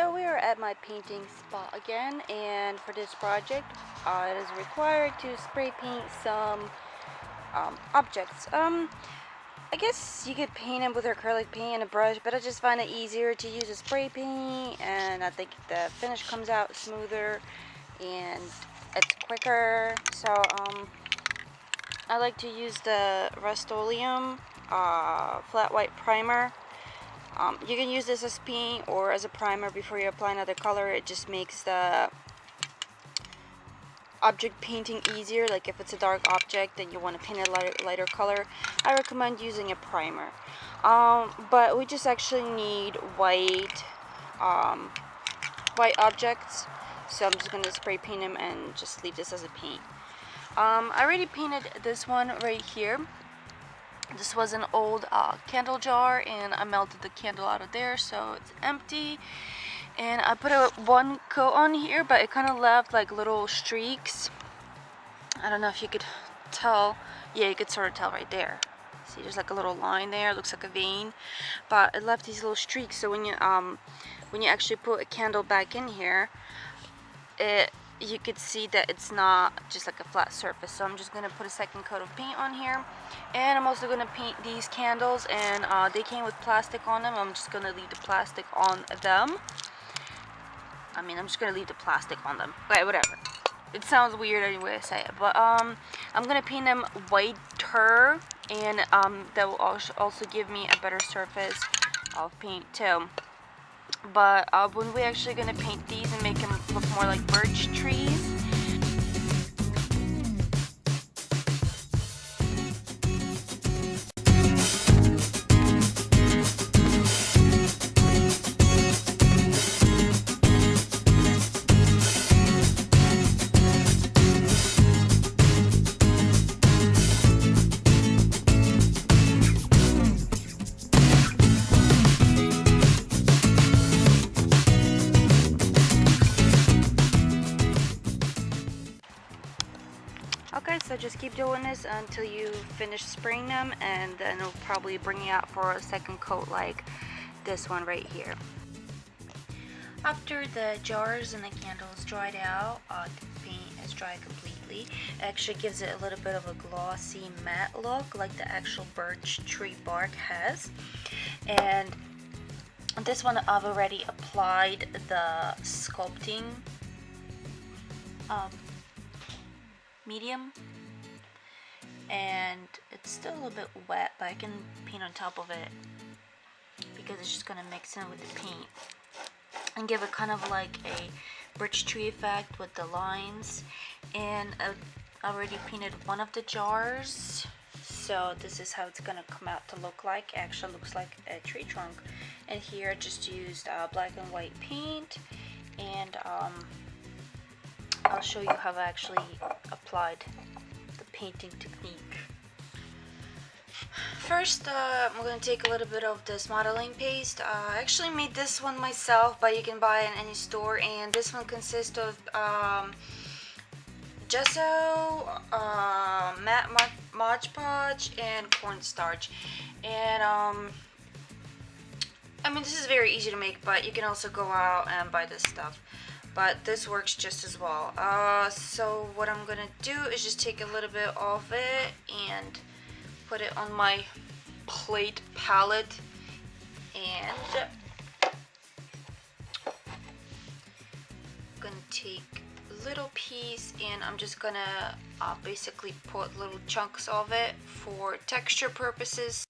So we are at my painting spot again, and for this project it is required to spray paint some objects. I guess you could paint them with acrylic paint and a brush, but I just find it easier to use a spray paint, and I think the finish comes out smoother and it's quicker. So I like to use the Rust-Oleum flat white primer. You can use this as paint or as a primer before you apply another color. It just makes the object painting easier. Like if it's a dark object and you want to paint a lighter color, I recommend using a primer. But we just actually need white objects, so I'm just going to spray paint them and just leave this as a paint. I already painted this one right here. This was an old candle jar, and I melted the candle out of there, so it's empty. And I put one coat on here, but it kind of left like little streaks. I don't know if you could tell. Yeah, you could sort of tell right there. See, there's like a little line there. It looks like a vein, but it left these little streaks. So when you actually put a candle back in here, you could see that it's not just like a flat surface. So I'm just going to put a second coat of paint on here, and I'm also going to paint these candles, and they came with plastic on them. I'm just going to leave the plastic on them. I'm just going to leave the plastic on them. But whatever. It sounds weird anyway I say it. But I'm going to paint them whiter, and that will also give me a better surface of paint too. But when we're actually going to paint these and make them look more like birch trees, okay, so just keep doing this until you finish spraying them, and then it'll probably bring you out for a second coat like this one right here. After the jars and the candles dried out, the paint is dry completely. It actually gives it a little bit of a glossy matte look like the actual birch tree bark has. And this one I've already applied the sculpting medium, and it's still a little bit wet, but I can paint on top of it because it's just going to mix in with the paint and give it kind of like a birch tree effect with the lines. And I already painted one of the jars, so this is how it's going to come out to look like. It actually looks like a tree trunk. And here I just used black and white paint, and I'll show you how I actually applied the painting technique. First, I'm going to take a little bit of this modeling paste. I actually made this one myself, but you can buy it in any store. And this one consists of gesso, matte Mod Podge, and cornstarch. And this is very easy to make, but you can also go out and buy this stuff. But this works just as well. So what I'm gonna do is just take a little bit of it and put it on my plate palette, and I'm gonna take a little piece, and I'm just gonna basically put little chunks of it for texture purposes.